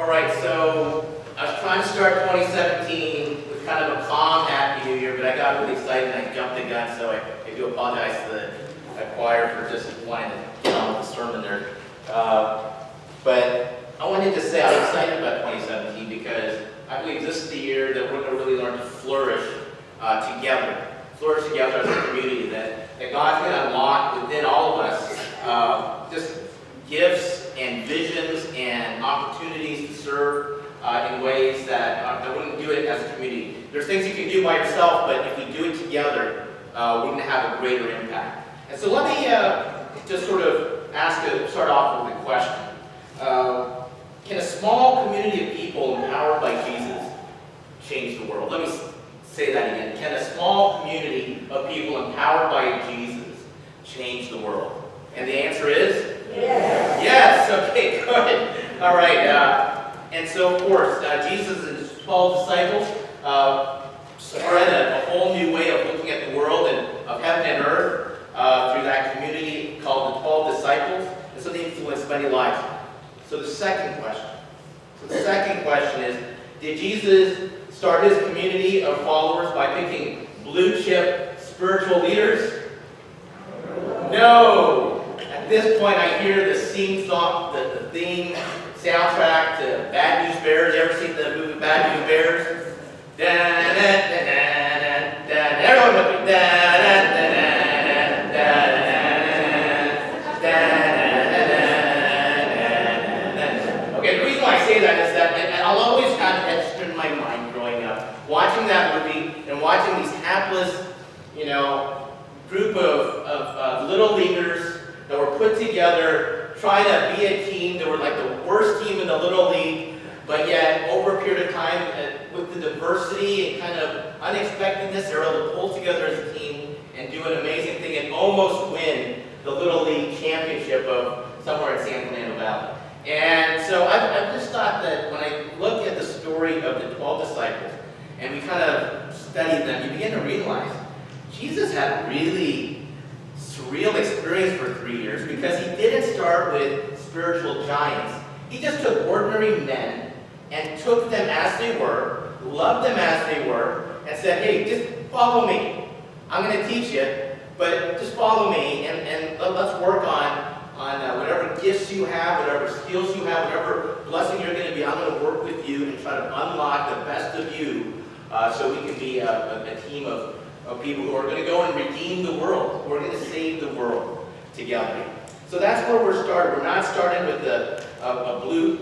All right, so I was trying to start 2017 with kind of a calm Happy New Year, but I got really excited and I jumped the gun, so I do apologize to the choir for just wanting to get on with the sermon there. But I wanted to say I'm excited about 2017 because I believe this is the year that we're going to really learn to flourish together. Flourish together as a community, that God's going to unlock within all of us just gifts and visions and opportunities to serve in ways that I wouldn't do it as a community. There's things you can do by yourself, but if we do it together, we're going to have a greater impact. And so let me just sort of start off with a question. Can a small community of people empowered by Jesus change the world? Let me say that again. Can a small community of people empowered by Jesus change the world? And the answer is? Yes. Yes, okay, good. All right, and so of course, Jesus and his 12 disciples spread a whole new way of looking at the world and of heaven and earth through that community called the 12 disciples, and so they influenced many lives. So the second question is, did Jesus start his community of followers by picking blue chip spiritual leaders? No. At this point, I hear the theme soundtrack to Bad News Bears. You ever seen the movie Bad News Bears? Everyone with me. Okay, the reason why I say that is that I'll always have etched in my mind growing up, watching that movie and watching these hapless, group of little leaguers that were put together, trying to be a team. They were like the worst team in the Little League, but yet over a period of time, with the diversity and kind of unexpectedness, they were able to pull together as a team and do an amazing thing and almost win the Little League championship of somewhere in San Fernando Valley. And so I've just thought that when I look at the story of the 12 disciples and we kind of study them, you begin to realize Jesus had a really surreal experience for 3 years because he didn't start with spiritual giants. He just took ordinary men and took them as they were, loved them as they were, and said, hey, just follow me. I'm going to teach you, but just follow me and let's work on whatever gifts you have, whatever skills you have, whatever blessing you're going to be. I'm going to work with you and try to unlock the best of you so we can be a team of people who are going to go and redeem the world. We're going to save the world together. So that's where we're starting. We're not starting with a blue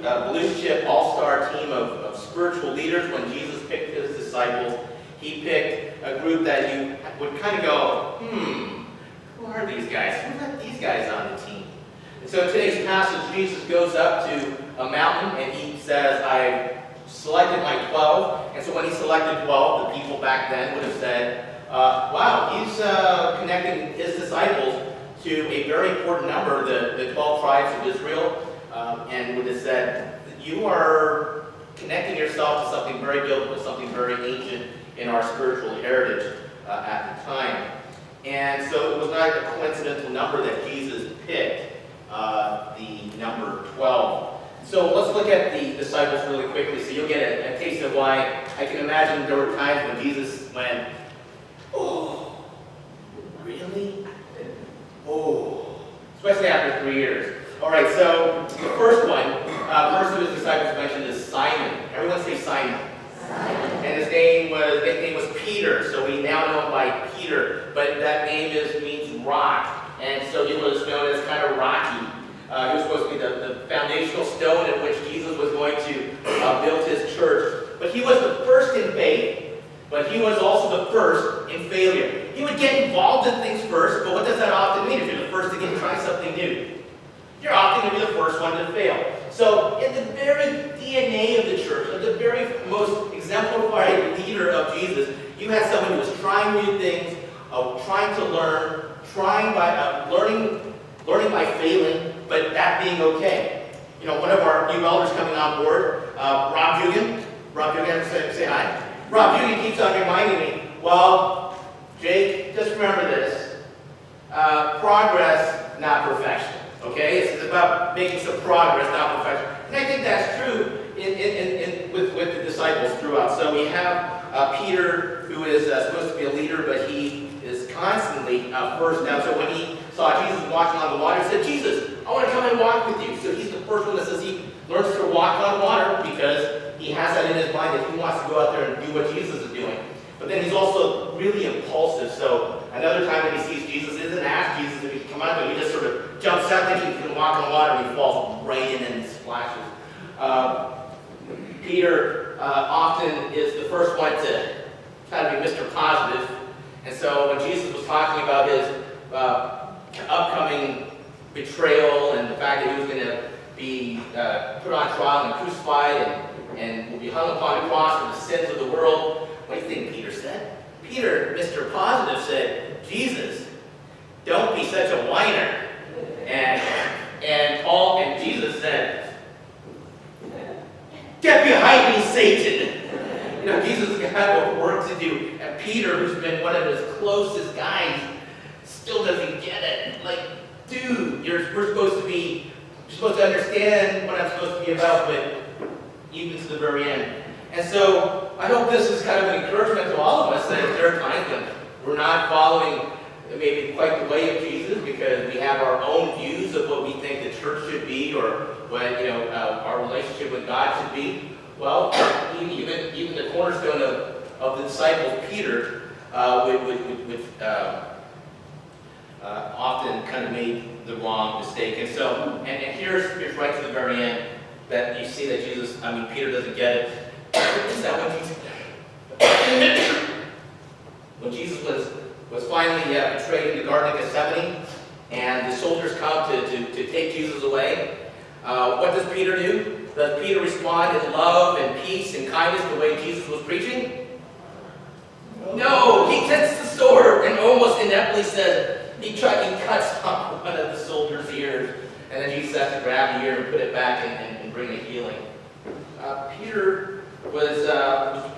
chip all-star team of spiritual leaders. When Jesus picked his disciples, he picked a group that you would kind of go, who are these guys? Who let these guys on the team? And so in today's passage, Jesus goes up to a mountain and he says, I selected my 12. And so when he selected 12, the people back then would have said, wow, he's connecting his disciples to a very important number, the 12 tribes of Israel, and would have said, you are connecting yourself to something very biblical, something very ancient in our spiritual heritage at the time. And so it was not a coincidental number that Jesus picked, the number 12. So let's look at the disciples really quickly so you'll get a taste of why I can imagine there were times when Jesus went, oh, really? Oh, especially after 3 years. All right, so the first of his disciples mentioned is Simon. Everyone say Simon. Simon. And his nickname was Peter, so we now know him by Peter, but that name means rock, and so he was known as kind of Rocky. He was supposed to be the foundational stone in which Jesus was going to build his church. But he was the first in faith, but he was also the first in failure. He would get involved in things first, but what does that often mean if you're the first to try something new? You're often going to be the first one to fail. So in the very DNA of the church, of the very most exemplified leader of Jesus, you had someone who was trying new things, trying to learn, learning by failing, but that being okay. One of our new elders coming on board, Rob Jugan. Rob Jugan, say hi. Rob Jugan keeps on reminding me, well, Jake, just remember this. Progress, not perfection. Okay? It's about making some progress, not perfection. And I think that's true in disciples throughout. So we have Peter, who is supposed to be a leader, but he is constantly first down. So when he saw Jesus walking on the water, he said, Jesus, I want to come and walk with you. So he's the first one that says he learns to walk on water because he has that in his mind that he wants to go out there and do what Jesus is doing. But then he's also really impulsive. So another time that he sees Jesus, he doesn't ask Jesus if he can come out, but he just sort of jumps out thinking he can walk on water, and he falls right in and splashes. Peter often is the first one to try to be Mr. Positive. And so when Jesus was talking about his upcoming betrayal and the fact that he was going to be put on trial and crucified and will be hung upon a cross for the sins of the world, what do you think Peter said? Peter, Mr. Positive, said, Jesus, don't be such a whiner. And Jesus said, get behind me, Satan. You know, Jesus got work to do. And Peter, who's been one of his closest guys, still doesn't get it. Like, dude, we're supposed to understand what I'm supposed to be about, but even to the very end. And so I hope this is kind of an encouragement to all of us that there are times when we're not following maybe quite the way of Jesus because we have our own views of what we think the church should be or what our relationship with God should be. Well, even the cornerstone of the disciples, Peter, would often kind of made the wrong mistake. And so, and here's right to the very end that you see that Peter doesn't get it. Is that when Jesus was finally betrayed in the Garden of Gethsemane, and the soldiers come to take Jesus away, what does Peter do? Does Peter respond in love and peace and kindness the way Jesus was preaching? No, he takes the sword and almost ineptly says, he cuts off one of the soldier's ears, and then Jesus has to grab the ear and put it back and bring a healing. Peter was,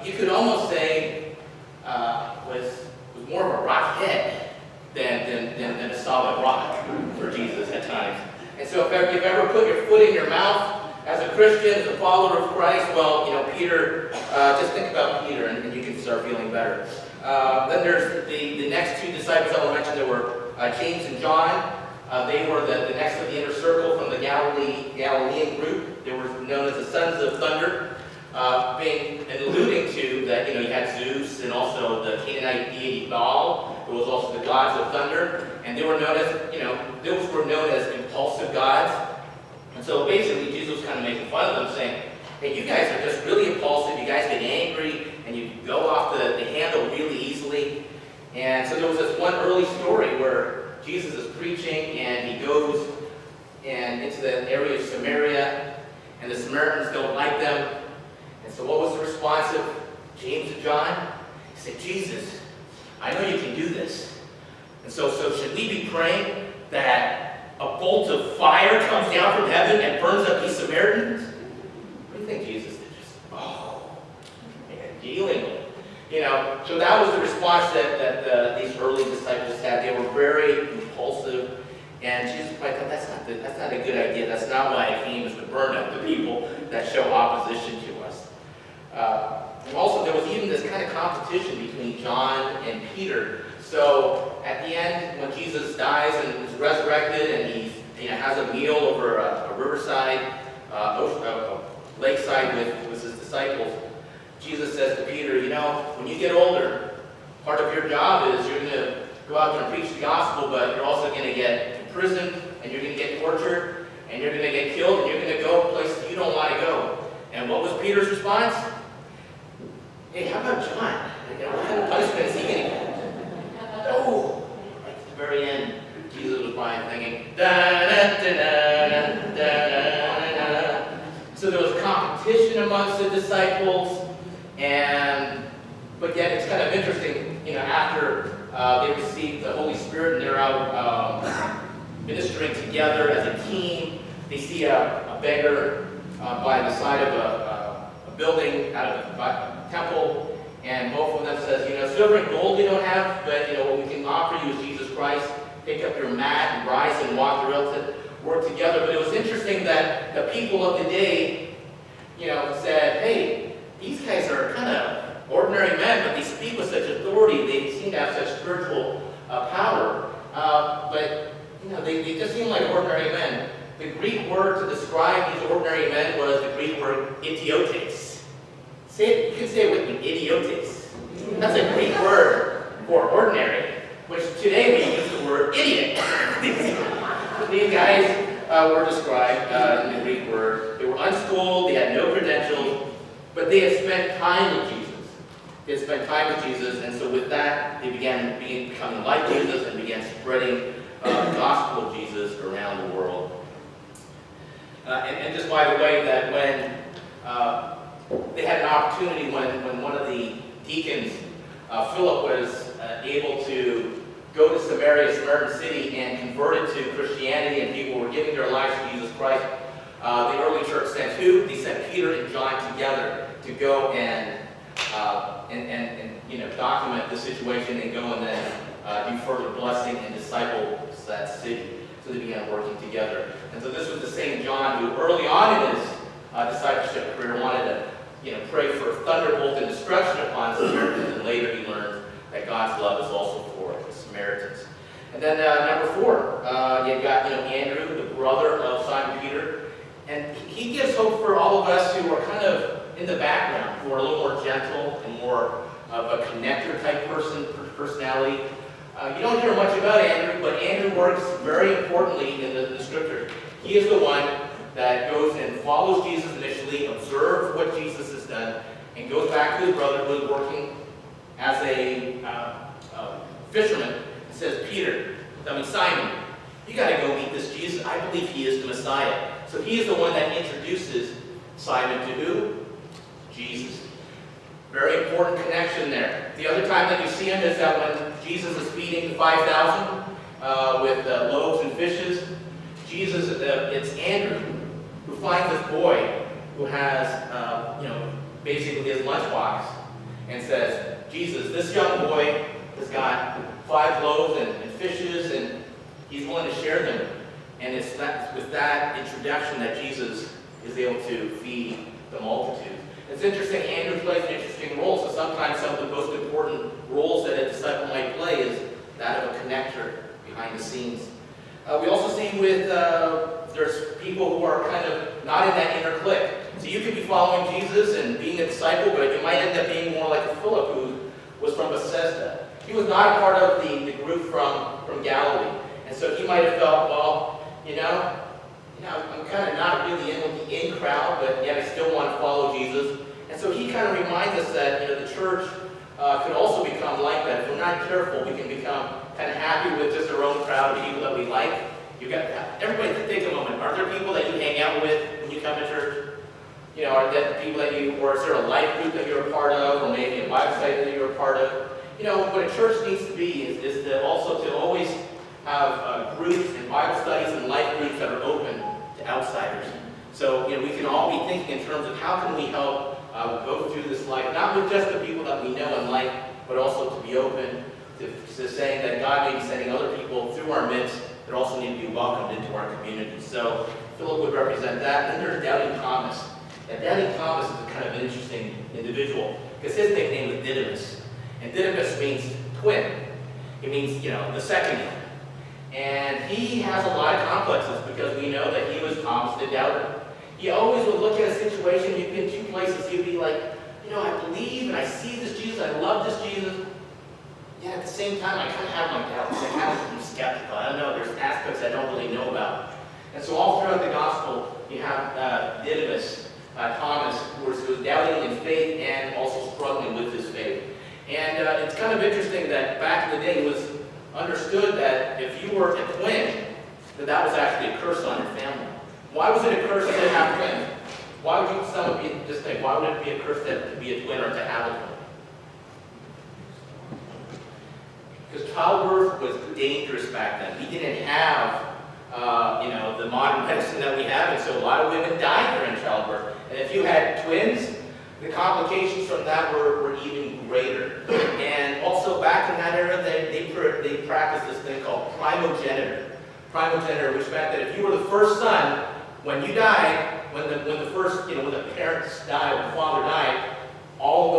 you could almost say, was more of a rock head than a solid rock for Jesus at times. And so if you've ever put your foot in your mouth as a Christian, as a follower of Christ, well, Peter, just think about Peter and you can start feeling better. Then there's the next two disciples I will mention. There were James and John. They were the next of the inner circle from the Galilean group. They were known as the sons of thunder. Alluding to that, you had Zeus and also the Canaanite deity Baal, who was also the gods of thunder, and they were known as, those were known as impulsive gods. And so basically, Jesus was kind of making fun of them, saying, hey, you guys are just really impulsive, you guys get angry, and you go off the handle really easily. And so there was this one early story where Jesus is preaching, and he goes into the area of Samaria, and the Samaritans don't like them. And so what was the response of James and John? He said, Jesus, I know you can do this. And so should we be praying that a bolt of fire comes down from heaven and burns up these Samaritans? What do you think Jesus did? Just, healing them. So that was the response that these early disciples had. They were very impulsive. And Jesus probably thought, that's not a good idea. That's not why I came, is to burn up the people that show opposition to us. Also, there was even this kind of competition between John and Peter. So at the end, when Jesus dies and is resurrected, and he has a meal over a riverside, a lakeside with his disciples, Jesus says to Peter, when you get older, part of your job is you're going to go out there and preach the gospel, but you're also going to get imprisoned, and you're going to get tortured, and you're going to get killed, and you're going to go places you don't want to go. And what was Peter's response? Hey, how about John? What kind of punishment is he going to get? Oh, right at the very end, Jesus was probably thinking, da-da-da-da-da-da-da. So there was competition amongst the disciples, but yet it's kind of interesting, after they received the Holy Spirit and they're out ministering together as a team, they see a beggar by the side of a building out of a temple, and both of them says, silver and gold we don't have, but what we can offer you is Jesus Christ. Pick up your mat and rise and walk the road to work together. But it was interesting that the people of the day, said, hey, these these guys are kind of ordinary men, but they speak with such authority. They seem to have such spiritual power. But they just seem like ordinary men. The Greek word to describe these ordinary men was the Greek word idiotes. Say it, you can say it with me, idiotes. That's a Greek word for ordinary, which today we use the word idiot. These guys were described in the Greek word. They were unschooled, they had no credentials, but they had spent time with Jesus. They had spent time with Jesus, and so with that, they began becoming like Jesus and began spreading the gospel of Jesus around the world. And just by the way, that when they had an opportunity, when one of the deacons, Philip, was able to go to Samaritan city and convert it to Christianity, and people were giving their lives to Jesus Christ, the early church sent who? They sent Peter and John together to go and document the situation and go and then do further blessing and disciple that city. So they began working together. And so this was the same John who early on in his discipleship career wanted to pray for thunderbolt and destruction upon Samaritans, and later he learned that God's love is also for the Samaritans. And then number 4, you've got Andrew, the brother of Simon Peter, and he gives hope for all of us who are kind of in the background, who are a little more gentle and more of a connector type personality. You don't hear much about Andrew, but Andrew works very importantly in the scripture. He is the one that goes and follows Jesus initially, observes what Jesus has done, and goes back to his brother who is working as a fisherman, and says, Simon, you got to go meet this Jesus. I believe he is the Messiah. So he is the one that introduces Simon to who? Jesus. Very important connection there. The other time that you see him is that when Jesus is feeding the 5,000 with loaves and fishes. It's Andrew who finds this boy who has, basically his lunchbox, and says, Jesus, this young boy has got 5 loaves and fishes, and he's willing to share them. And it's with that introduction that Jesus is able to feed the multitude. It's interesting, Andrew plays an interesting role, so sometimes some of the most important roles that a disciple might play is that of a connector behind the scenes. We also see with, there's people who are kind of not in that inner clique. So you could be following Jesus and being a disciple, but you might end up being more like Philip, who was from Bethsaida. He was not a part of the group from Galilee. And so he might have felt, well, I'm kind of not really in with the in crowd, but yet I still want to follow Jesus. And so he kind of reminds us that the church could also become like that. If we're not careful, we can become kind of happy with just our own crowd of people that we like. Everybody take a moment. Are there people that you hang out with when you come to church? Are there people or is there a life group that you're a part of, or maybe a Bible study that you're a part of? What a church needs to be is to also to always have groups and Bible studies and life groups that are open to outsiders. So we can all be thinking in terms of how can we help go through this life, not with just the people that we know and like, but also to be open to saying that God may be sending other people through our midst that also need to be welcomed into our community. So Philip would represent that. Then there's Doubting Thomas. And Doubting Thomas is a kind of an interesting individual because his nickname was Didymus. And Didymus means twin. It means, the second one. And he has a lot of complexes because we know that he was Thomas the Doubter. He always would look at a situation, he'd be in 2 places, he'd be like, I believe and I see this Jesus, I love this Jesus. Yeah, at the same time, I kind of have my doubts. I kind of am skeptical. I don't know, there's aspects I don't really know about. And so all throughout the gospel, you have Didymus, Thomas, who was doubting in faith and also struggling with his faith. And it's kind of interesting that back in the day, it was understood that if you were a twin, that was actually a curse on your family. Why was it a curse to have twins? Why would why would it be a curse to be a twin or to have a twin? Because childbirth was dangerous back then. We didn't have, the modern medicine that we have, and so a lot of women died during childbirth. And if you had twins, the complications from that were even greater. And also back in that era, they practiced this thing called primogeniture. Primogeniture, which meant that if you were the first son, when you died, when the parents died, when the father died,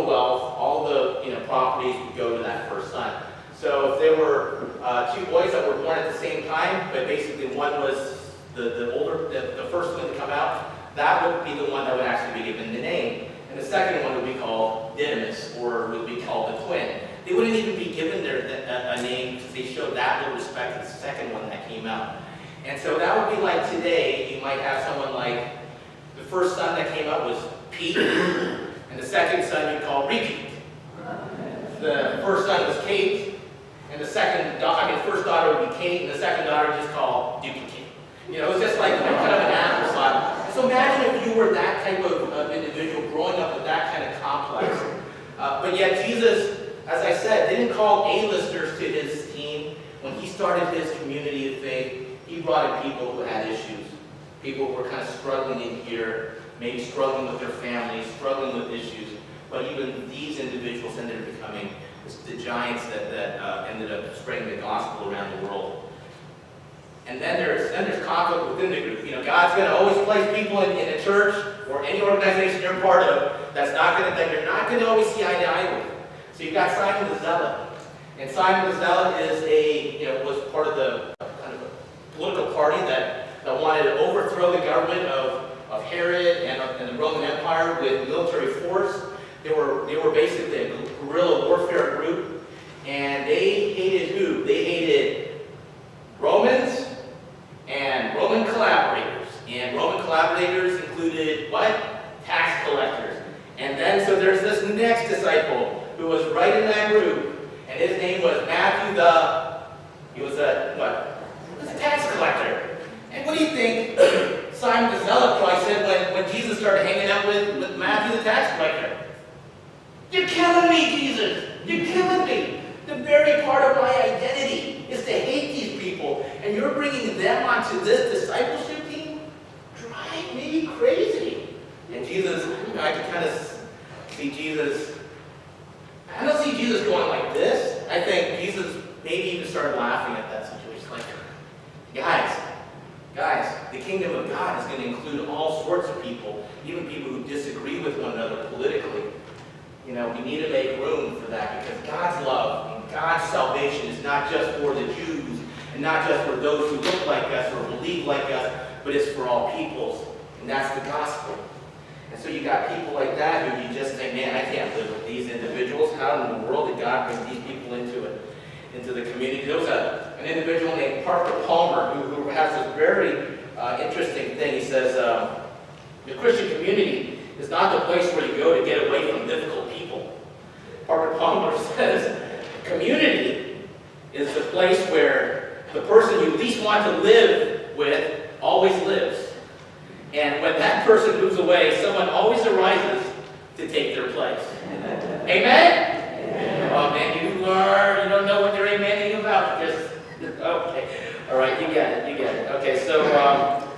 the wealth, all the properties would go to that first son. So if there were two boys that were born at the same time, but basically one was the first one to come out, that would be the one that would actually be given the name. And the second one would be called Didymus, or would be called the twin. They wouldn't even be given a name because they showed that little respect to the second one that came out. And so that would be like today, you might have someone like, the first son that came out was Pete, and the second son you'd call Repeat. The first son was Kate, and the first daughter would be Kate, and the second daughter just called Duplicate. It was just like kind of an afterthought. So imagine if you were that type of individual growing up with that kind of complex. But yet Jesus, as I said, didn't call A-listers to his team. When he started his community of faith, he brought in people who had issues. People who were kind of struggling in here, maybe struggling with their families, struggling with issues. But even these individuals ended up becoming the giants that ended up spreading the gospel around the world. And then there's conflict within the group. God's going to always place people in a church or any organization you're part of that you're not going to always see eye to eye with. So you've got Simon the Zealot, and Simon the Zealot was part of the kind of a political party that wanted to overthrow the government of Herod and the Roman Empire with military force. They were basically a guerrilla warfare group, and they hated who? They hated Romans and Roman collaborators. And Roman collaborators included what? Tax collectors. And then, so there's this next disciple who was right in that group, and his name was Matthew he was a tax collector. And what do you think Simon the Zealot probably said when Jesus started hanging out with Matthew the tax collector? You're killing me, Jesus! You're killing me! The very part of my identity is to hate these people, and you're bringing them onto this discipleship team? Drive me crazy. And Jesus, I can kind of see Jesus. I don't see Jesus going like this. I think Jesus maybe even started laughing at that situation. Like, guys, the kingdom of God is going to include all sorts of people, even people who disagree with one another politically. We need to make room for that because God's love and God's salvation is not just for the Jews and not just for those who look like us or believe like us, but it's for all peoples. And that's the gospel. And so you got people like that who you just think, man, I can't live with these individuals. How in the world did God bring these people into the community? There was an individual named Parker Palmer who has this very interesting thing. He says, the Christian community is not the place where you go to get away from difficult people. Parker Palmer says, community is the place where the person you least want to live with always lives. And when that person moves away, someone always arises to take their place. Amen? Oh man, you don't know what you're amening about. Okay. All right, you get it. Okay, so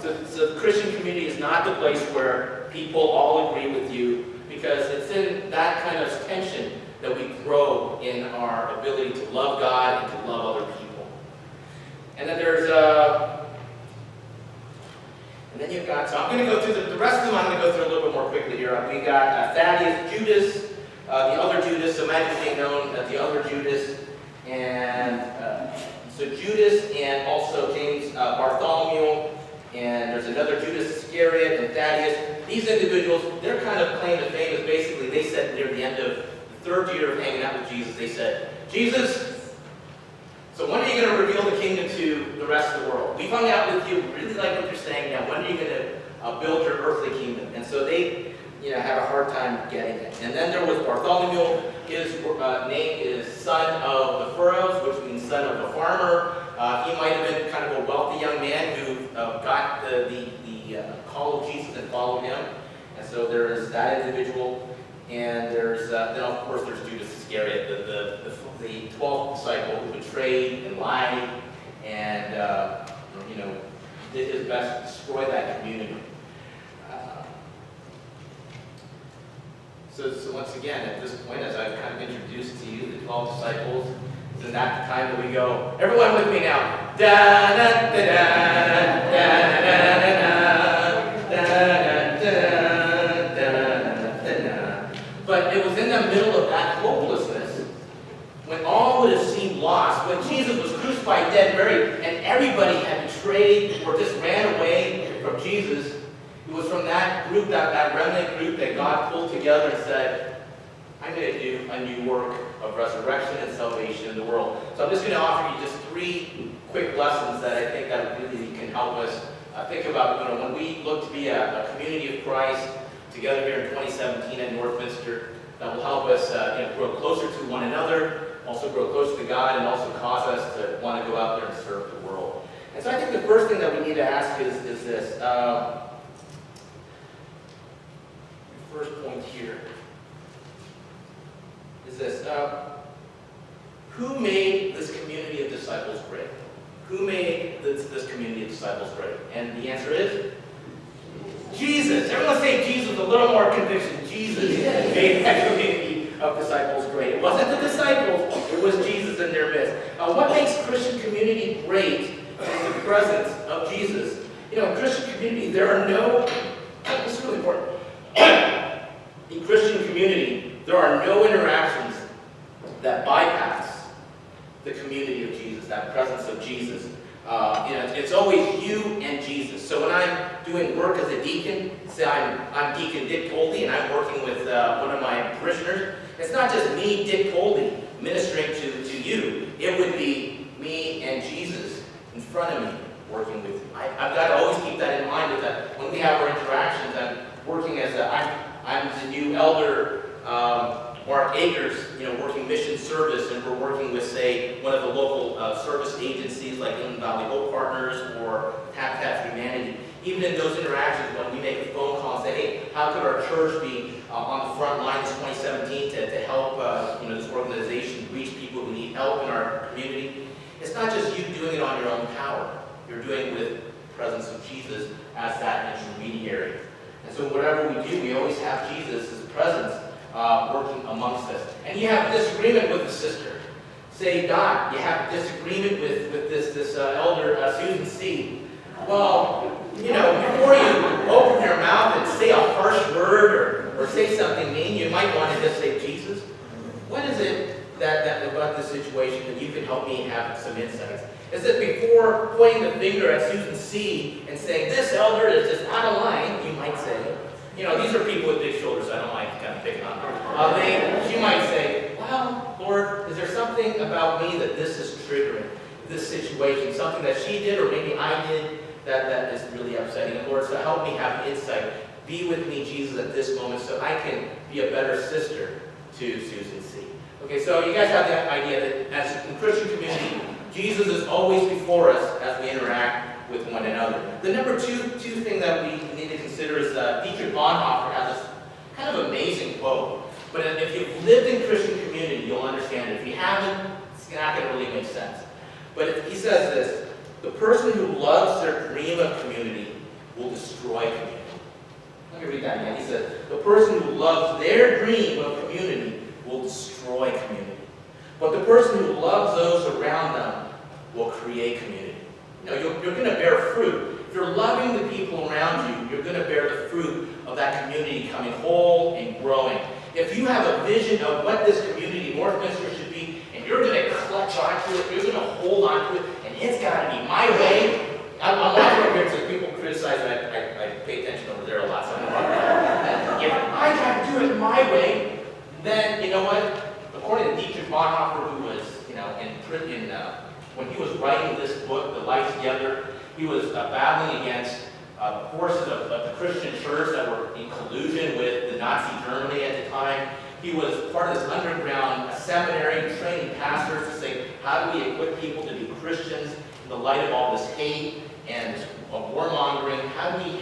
the Christian community is not the place where people all agree with you, because it's in that kind of tension that we grow in our ability to love God and to love other people. And then then you've got, so I'm going to go through the rest of them, I'm going to go through a little bit more quickly here. We got Thaddeus, Judas, the other Judas, so imagine being known as the other Judas, and so Judas and also James, Bartholomew, and there's another Judas Iscariot and Thaddeus. These individuals, their kind of claim to fame is basically, they said near the end of the third year of hanging out with Jesus, they said, Jesus, so when are you going to reveal the kingdom to the rest of the world? We've hung out with you, we really like what you're saying. Now, when are you going to build your earthly kingdom? And so they, had a hard time getting it. And then there was Bartholomew. His name is son of the furrows, which means son of a farmer. He might have been kind of a wealthy young man who got the call of Jesus and followed him. And so there is that individual. And there's then of course there's Judas Iscariot, the 12th disciple who betrayed and lied and did his best to destroy that community. So once again, at this point, as I've kind of introduced to you the 12 disciples, isn't that the time that we go? Everyone with me now. Da da da da da da da da da da da da da. But it was in the middle of that hopelessness, when all would have seemed lost, when Jesus was crucified, dead, buried, and everybody had betrayed or just ran away from Jesus. It was from that group, that remnant group, that God pulled together and said, I'm going to do a new work of resurrection and salvation in the world. So I'm just going to offer you just 3 quick lessons that I think that really can help us think about, when we look to be a community of Christ together here in 2017 at Northminster, that will help us grow closer to one another, also grow closer to God, and also cause us to want to go out there and serve the world. And so I think the first thing that we need to ask is this. First point here is this. Who made this community of disciples great? Who made this community of disciples great? And the answer is Jesus. Everyone say Jesus with a little more conviction. Jesus made that community of disciples great. It wasn't the disciples, it was Jesus in their midst. What makes Christian community great is the presence of Jesus. In Christian community, there are no, this is really important. In Christian community, there are no interactions that bypass the community of Jesus, that presence of Jesus. It's always you and Jesus. So when I'm doing work as a deacon, say I'm Deacon Dick Coldy, and I'm working with one of my parishioners, it's not just me, Dick Coldy, ministering to you. It would be me and Jesus in front of me, working with you. I've got to always keep that in mind, that when we have our interactions, I'm working as I'm the new elder, Mark Akers, working mission service, and we're working with, say, one of the local service agencies like Inland Valley Hope Partners or Habitat for Humanity. Even in those interactions, when we make a phone call and say, hey, how could our church be on the front lines in 2017 to help this organization reach people who need help in our community? It's not just you doing it on your own power. You're doing it with the presence of Jesus as that intermediary. And so whatever we do, we always have Jesus' presence working amongst us. And you have a disagreement with the sister. Say, Doc, you have a disagreement with this elder, Susan C. Well, before you open your mouth and say a harsh word or say something mean, you might want to just say, Jesus, what is it that about this situation that you can help me have some insights? Is it before pointing the finger at Susan C. and saying, this elder is just out of line, you might say, these are people with big shoulders, so I don't like kind of picking on them. She might say, well, Lord, is there something about me that this is triggering, this situation, something that she did or maybe I did that is really upsetting? And Lord, so help me have insight. Be with me, Jesus, at this moment so I can be a better sister to Susan C. Okay, so you guys have the idea that as a Christian community, Jesus is always before us as we interact with one another. The number two thing that we need to consider is Dietrich Bonhoeffer has this kind of amazing quote. But if you've lived in Christian community, you'll understand it. If you haven't, it's not going to really make sense. But he says this: the person who loves their dream of community will destroy community. Let me read that again. He says, the person who loves their dream of community will destroy community. But the person who loves those around them will create community. You're going to bear fruit. If you're loving the people around you, you're going to bear the fruit of that community coming whole and growing. If you have a vision of what this community, Northminster, should be, and you're going to clutch onto it, you're going to hold onto it, and it's got to be my way. I'm watching over here because people criticize, and I pay attention over there a lot. So if I got to do it my way, then you know what? According to Dietrich Bonhoeffer, who was, when he was writing this book, The Life Together, he was battling against forces of the Christian church that were in collusion with the Nazi Germany at the time. He was part of this underground seminary training pastors to say, how do we equip people to be Christians in the light of all this hate and this warmongering? How do we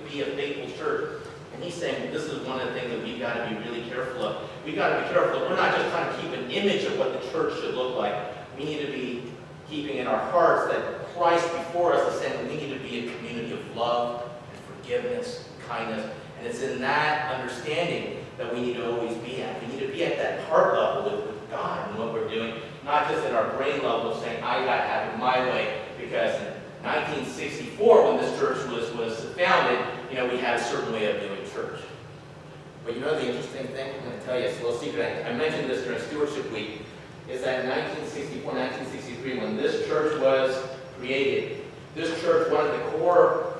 be a faithful church? And he's saying this is one of the things that we've got to be really careful of. We've got to be careful that we're not just trying to keep an image of what the church should look like. We need to be keeping in our hearts that Christ before us is saying that we need to be a community of love and forgiveness, and kindness. And it's in that understanding that we need to always be at. We need to be at that heart level with God and what we're doing, not just at our brain level of saying, I got to have it my way, because in 1964, when this church was founded, we had a certain way of doing church. But you know the interesting thing? I'm going to tell you, it's a little secret. I mentioned this during Stewardship Week, is that in 1964, 1963, when this church was created, this church, one of the core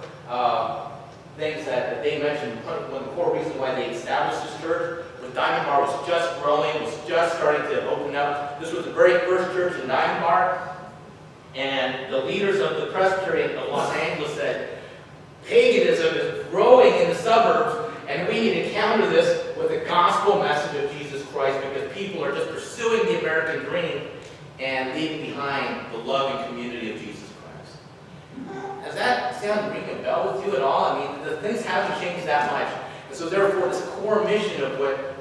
things that they mentioned, one of the core reasons why they established this church was Diamond Bar was just growing, was just starting to open up. This was the very first church in Diamond Bar, and the leaders of the Presbyterian of Los Angeles said, paganism is growing in the suburbs, and we need to counter this with the gospel message of Jesus Christ, because people are just pursuing the American dream and leaving behind the love and community of Jesus Christ. Does that sound ring a bell with you at all? I mean, the things haven't changed that much. And so therefore, this core mission of what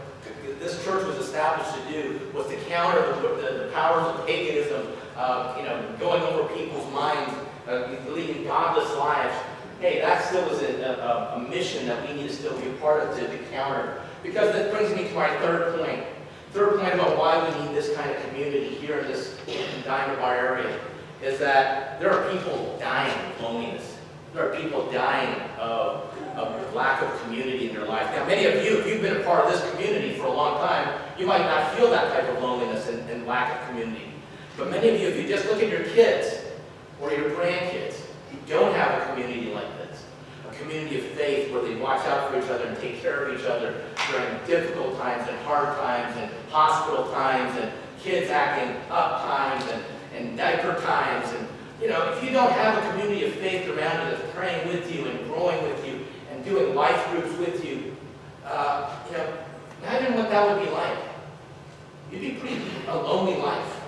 this church was established to do was to counter the powers of paganism, going over people's minds, leading godless lives. Hey, that still is a mission that we need to still be a part of to counter. Because that brings me to my third point. Third point about why we need this kind of community here in this Diamond Bar area is that there are people dying of loneliness. There are people dying of lack of community in their life. Now, many of you, if you've been a part of this community for a long time, you might not feel that type of loneliness and lack of community. But many of you, if you just look at your kids or your grandkids, who don't have a community like this, a community of faith where they watch out for each other and take care of each other during difficult times and hard times and hospital times and kids acting up times and diaper times. And if you don't have a community of faith around you that's praying with you and growing with you and doing life groups with you, imagine what that would be like. It'd be a lonely life.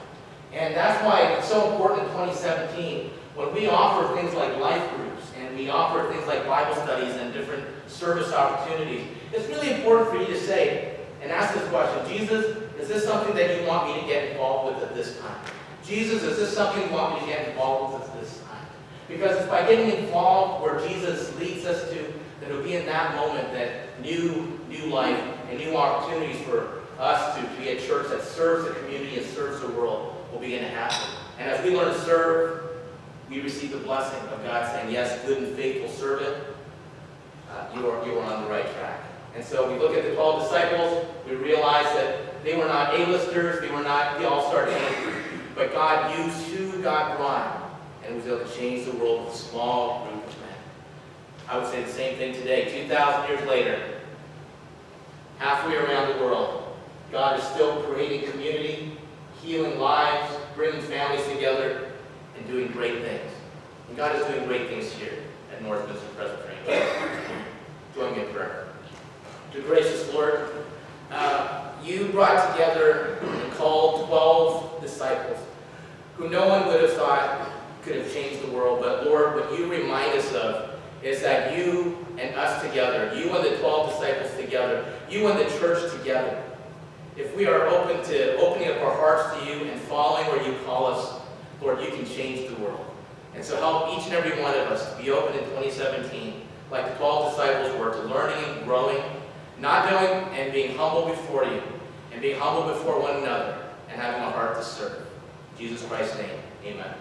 And that's why it's so important in 2017 when we offer things like life groups and we offer things like Bible studies and different service opportunities. It's really important for you to say and ask this question: Jesus, is this something that you want me to get involved with at this time? Jesus, is this something you want me to get involved with at this time? Because it's by getting involved where Jesus leads us to, that it'll be in that moment that new life and new opportunities for us to be a church that serves the community and serves the world will begin to happen. And as we learn to serve, we receive the blessing of God saying, yes, good and faithful servant, you are on the right track. And so we look at the 12 disciples, we realize that they were not A-listers, they were not the all-star team, but God used who God brought and was able to change the world with a small group of men. I would say the same thing today, 2,000 years later, halfway around the world, God is still creating community, healing lives, bringing families together, and doing great things. And God is doing great things here at Northminster Presbyterian. Join me in prayer. Dear gracious Lord, you brought together and called 12 disciples who no one would have thought could have changed the world. But Lord, what you remind us of is that you and us together, you and the 12 disciples together, you and the church together, if we are open to opening up our hearts to you and following where you call us, Lord, you can change the world. And so help each and every one of us to be open in 2017, like the 12 disciples were, to learning and growing, not knowing and being humble before you, and being humble before one another, and having a heart to serve. In Jesus Christ's name, amen.